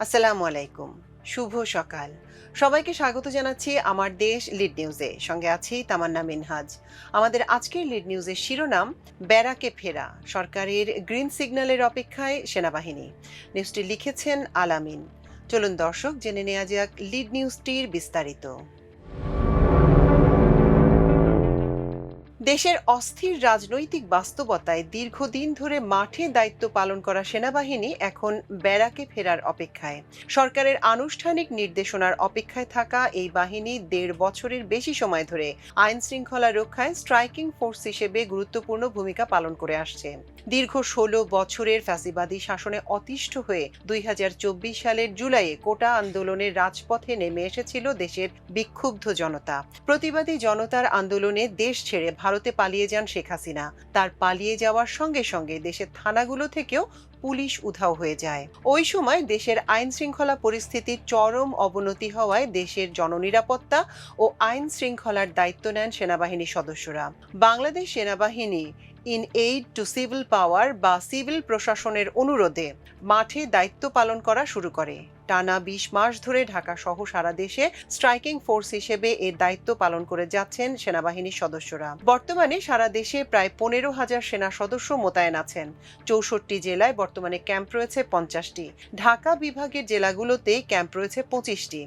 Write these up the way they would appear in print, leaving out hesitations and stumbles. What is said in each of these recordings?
আসসালামু আলাইকুম। শুভ সকাল। সবাইকে স্বাগত জানাচ্ছি আমার দেশ লিড নিউজে। সঙ্গে আছি তামান্না মিনহাজ। আমাদের আজকের লিড নিউজের শিরোনাম ব্যারাকে ফেরা, সরকারের গ্রিন সিগন্যালের অপেক্ষায় সেনাবাহিনী। নিউজটি লিখেছেন আলামিন। চলুন দর্শক জেনে নেওয়া যাক লিড নিউজটির বিস্তারিত। দেশের অস্থির রাজনৈতিক বাস্তবতায় দীর্ঘদিন ধরে মাঠে দায়িত্ব পালন করা সেনাবাহিনী এখন ব্যারাকে ফেরার অপেক্ষায়। সরকারের আনুষ্ঠানিক নির্দেশনার অপেক্ষায় থাকা এই বাহিনী ১.৫ বছরের বেশি সময় ধরে আইন শৃঙ্খলা রক্ষায় স্ট্রাইকিং ফোর্স হিসেবে গুরুত্বপূর্ণ ভূমিকা পালন করে আসছে। দীর্ঘ ১৬ বছরের ফ্যাসিবাদী শাসনে অতিষ্ঠ হয়ে ২০২৪ সালের জুলাইয়ে কোটা আন্দোলনের রাজপথে নেমে এসেছিল দেশের বিক্ষুব্ধ জনতা। প্রতিবাদী জনতার আন্দোলনে দেশ ছেড়ে ভারতে পালিয়ে যান শেখ হাসিনা। তার পালিয়ে যাওয়ার সঙ্গে সঙ্গে দেশের থানাগুলো থেকেও পুলিশ উধাও হয়ে যায়। ওই সময় দেশের আইন শৃঙ্খলা পরিস্থিতির চরম অবনতি হওয়ায় দেশের জননিরাপত্তা ও আইন শৃঙ্খলার দায়িত্ব নেন সেনাবাহিনী সদস্যরা। বাংলাদেশ সেনাবাহিনী ইন এইড টু সিভিল পাওয়ার বা সিভিল প্রশাসনের অনুরোধে মাঠে দায়িত্ব পালন করা শুরু করে। টানা ২০ মাস ধরে ঢাকা সহ সারা দেশে স্ট্রাইকিং ফোর্স হিসেবে এর দায়িত্ব পালন করে যাচ্ছেন সেনাবাহিনীর সদস্যরা। বর্তমানে সারা দেশে প্রায় ১৫,০০০ সেনা সদস্য মোতায়েন আছেন। ৬৪ জেলায় বর্তমানে ক্যাম্প রয়েছে ৫০টি। ঢাকা বিভাগের জেলাগুলোতে ক্যাম্প রয়েছে ২৫টি।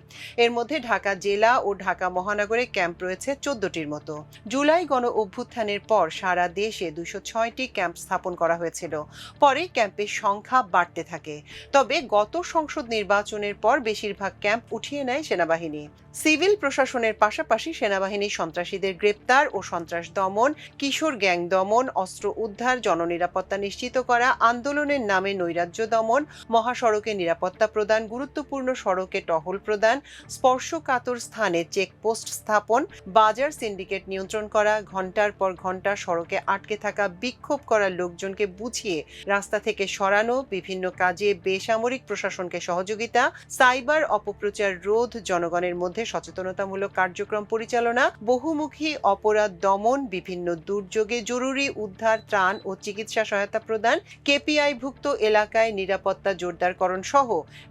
এর মধ্যে ঢাকা জেলা ও ঢাকা মহানগরে ক্যাম্প রয়েছে ১৪টির মতো। জুলাই গণ অভ্যুত্থানের পর সারা দেশে ২০৬টি ক্যাম্প স্থাপন করা হয়েছিল। পরে ক্যাম্পের সংখ্যা বাড়তে থাকে। তবে গত সংসদ নির্বাচনের পর বেশিরভাগ ক্যাম্প উঠিয়ে নেয় সেনাবাহিনী। সিভিল প্রশাসনের পাশাপাশি সেনাবাহিনী সন্ত্রাসীদের গ্রেপ্তার ও সন্ত্রাস দমন, কিশোর গ্যাং দমন, অস্ত্র উদ্ধার, জননিরাপত্তা নিশ্চিত করা, আন্দোলনের নামে নৈরাজ্য দমন, মহাসড়কে নিরাপত্তা প্রদান, গুরুত্বপূর্ণ সড়কে টহল প্রদান, স্পর্শকাতর স্থানে চেকপোস্ট স্থাপন, বাজার সিন্ডিকেট নিয়ন্ত্রণ করা, ঘণ্টার পর ঘণ্টা সড়কে আটকে থাকা বিক্ষোভ করা লোকজনকে বুঝিয়ে রাস্তা থেকে সরানো, বিভিন্ন কাজে বেসামরিক প্রশাসনকে সহযোগিতা, সাইবার অপপ্রচার রোধ, জনগণের মধ্যে সচেতনতামূলক কার্যক্রম পরিচালনা, বহুমুখী অপরাধ দমন, বিভিন্ন দুর্যোগে জরুরি উদ্ধার, ত্রাণ ও চিকিৎসা সহায়তা প্রদান, কেপিআইভুক্ত এলাকায় নিরাপত্তা জোরদারকরণ সহ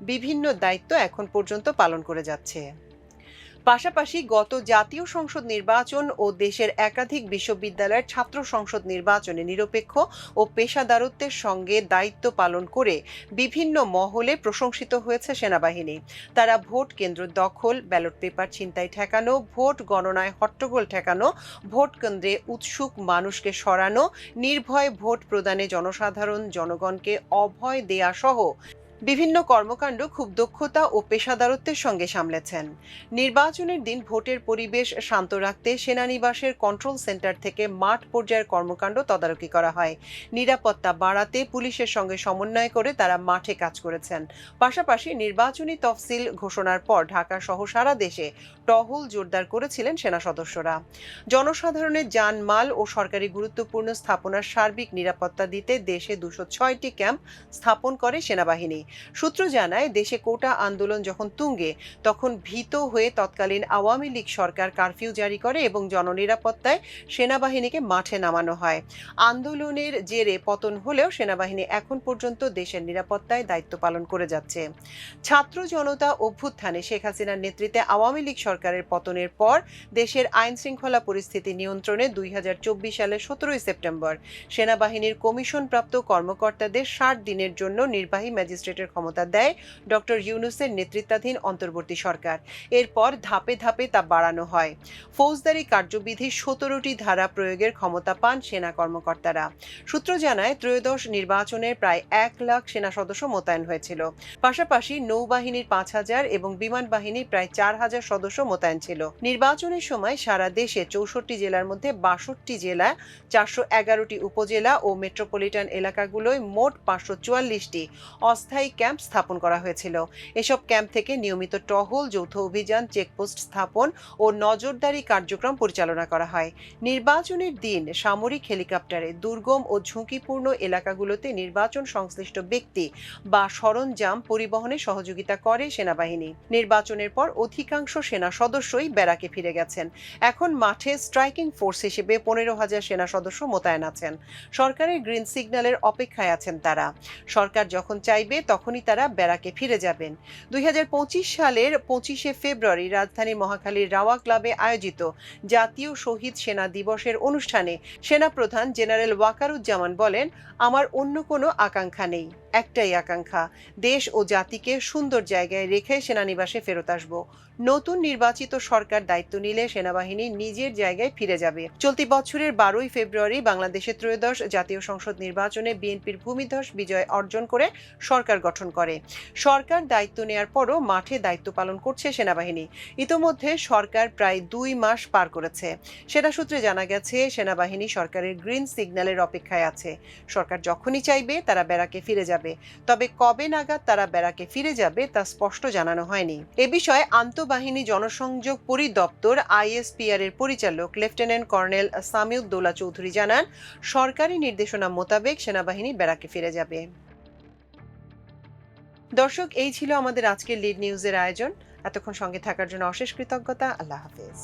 বিভিন্ন দায়িত্ব এখন পর্যন্ত পালন করে যাচ্ছে। পাশাপাশি গত জাতীয় সংসদ নির্বাচন ও দেশের একাধিক বিশ্ববিদ্যালয়ের ছাত্র সংসদ নির্বাচনে নিরপেক্ষ ও পেশাদারত্বের সঙ্গে দায়িত্ব পালন করে বিভিন্ন মহলে প্রশংসিত হয়েছে সেনাবাহিনী। তারা ভোট কেন্দ্র দখল, ব্যালট পেপার ছিনতাই ঠেকানো, ভোট গণনায় হট্টগোল ঠেকানো, ভোট কেন্দ্রে উৎসুক মানুষকে সরানো, নির্ভয়ে ভোট প্রদানে জনগণকে অভয় দেয়া সহ বিভিন্ন কর্মকাণ্ড খুব দক্ষতা ও পেশাদারত্বের সঙ্গে সামলেছেন। নির্বাচনের দিন ভোটের পরিবেশ শান্ত রাখতে সেনানিবাসের কন্ট্রোল সেন্টার থেকে মাঠ পর্যায়ের কর্মকাণ্ড তদারকি করা হয়। নিরাপত্তা বাড়াতে পুলিশের সঙ্গে সমন্বয় করে তারা মাঠে কাজ করেছেন। পাশাপাশি নির্বাচনী তফসিল ঘোষণার পর ঢাকা সহ সারা দেশে টহল জোরদার করেছিলেন সেনা সদস্যরা। জনসাধারণের জানমাল ও সরকারি গুরুত্বপূর্ণ স্থাপনার সার্বিক নিরাপত্তা দিতে দেশে ২০৬টি ক্যাম্প স্থাপন করে সেনাবাহিনী। সূত্র জানায়, দেশে কোটা আন্দোলন যখন তুঙ্গে তখন ভীত হয়ে তৎকালীন আওয়ামী লীগ সরকার কারফিউ জারি করে এবং জননিরাপত্তায় সেনাবাহিনীকে মাঠে নামানো হয়। আন্দোলনের জেরে পতন হলেও সেনাবাহিনী এখন পর্যন্ত দেশের নিরাপত্তায় দায়িত্ব পালন করে যাচ্ছে। ছাত্র জনতা অভ্যুত্থানে শেখ হাসিনার নেতৃত্বে আওয়ামী লীগ সরকারের পতনের পর দেশের আইন শৃঙ্খলা পরিস্থিতি নিয়ন্ত্রণে ২০২৪ সালের ১৭ সেপ্টেম্বর সেনাবাহিনীর কমিশনপ্রাপ্ত কর্মকর্তাদের ৬০ দিনের জন্য নির্বাহী ম্যাজিস্ট্রেটের ক্ষমতা দেয় ডক্টর ইউনূসের নেতৃত্বাধীন অন্তর্বর্তী সরকার। এরপর ধাপে ধাপে তা বাড়ানো হয়। ফৌজদারি কার্যবিধির ১৭টি ধারা প্রয়োগের ক্ষমতা পান সেনা কর্মকর্তারা। সূত্র জানায়, ত্রয়োদশ নির্বাচনের প্রায় ১ লাখ সেনা সদস্য মোতায়েন হয়েছিল। পাশাপাশি নৌবাহিনীর ৫,০০০ এবং বিমান বাহিনীর প্রায় ৪,০০০ সদস্য মোতায়েন ছিল। নির্বাচনের সময় সারা দেশে ৬৪ জেলার মধ্যে ৬২টি জেলা, ৪১১টি উপজেলা ও মেট্রোপলিটন এলাকাগুলোয় মোট ৫৪৪টি অস্থায়ী ক্যাম্প স্থাপন করা হয়েছিল। এসব ক্যাম্প থেকে নিয়মিত টহল, যৌথ অভিযান, চেকপোস্ট স্থাপন ও নজরদারি কার্যক্রম পরিচালনা করা হয়। নির্বাচনের দিন সামরিক হেলিকপ্টারে দুর্গম ও ঝুঁকিপূর্ণ এলাকাগুলোতে নির্বাচন সংশ্লিষ্ট ব্যক্তি বা সরঞ্জাম পরিবহনে সহযোগিতা করে সেনাবাহিনী। নির্বাচনের পর অধিকাংশ সেনা সদস্যই ব্যারাকে ফিরে গেছেন। এখন মাঠে স্ট্রাইকিং ফোর্স হিসেবে ১৫,০০০ সেনা সদস্য মোতায়েন আছেন। সরকারের গ্রিন সিগন্যালের অপেক্ষায় আছেন তারা। সরকার যখন চাইবে তখনই তারা ব্যারাকে ফিরে যাবেন। 2025 সালের 25শে ফেব্রুয়ারি রাজধানীর মহাখালীর রাওয়া ক্লাবে আয়োজিত জাতীয় শহীদ সেনা দিবসের অনুষ্ঠানে সেনাপ্রধান জেনারেল ওয়াকারুজ্জামান বলেন, আমার অন্য কোনো আকাঙ্ক্ষা নেই, একটাই আকাঙ্ক্ষা, দেশ ও জাতিকে সুন্দর জায়গায় রেখে সেনানিবাসে ফেরত আসব। নতুন নির্বাচিত সরকার দায়িত্ব নিলে সেনাবাহিনী নিজের জায়গায় ফিরে যাবে। চলতি বছরের 12ই ফেব্রুয়ারি বাংলাদেশের ত্রয়োদশ জাতীয় সংসদ নির্বাচনে বিএনপির ভূমিধস বিজয় অর্জন করে সরকার গঠন করে। সরকার দায়িত্ব নেয়ার পরও মাঠে দায়িত্ব পালন করছে সেনাবাহিনী। ইতোমধ্যে সরকার প্রায় 2 মাস পার করেছে। সেনা সূত্রে জানা গেছে, সেনাবাহিনী সরকারের গ্রিন সিগন্যালের অপেক্ষায় আছে। সরকার যখনই চাইবে তারা ব্যারাকে ফিরে যাবে, তবে কবে নাগাদ তারা ব্যারাকে ফিরে যাবে তা স্পষ্ট জানানো হয়নি। এ বিষয়ে আন্তঃবাহিনী জনসংযোগ পরিদপ্তর আইএসপিআর এর পরিচালক লেফটেন্যান্ট কর্নেল সামিউদ্দৌলা চৌধুরী জানান, সরকারি নির্দেশনা মোতাবেক সেনাবাহিনী ব্যারাকে ফিরে যাবে। দর্শক, এই ছিল আমাদের আজকের লিড নিউজের আয়োজন। এতক্ষণ সঙ্গে থাকার জন্য অশেষ কৃতজ্ঞতা। আল্লাহ হাফেজ।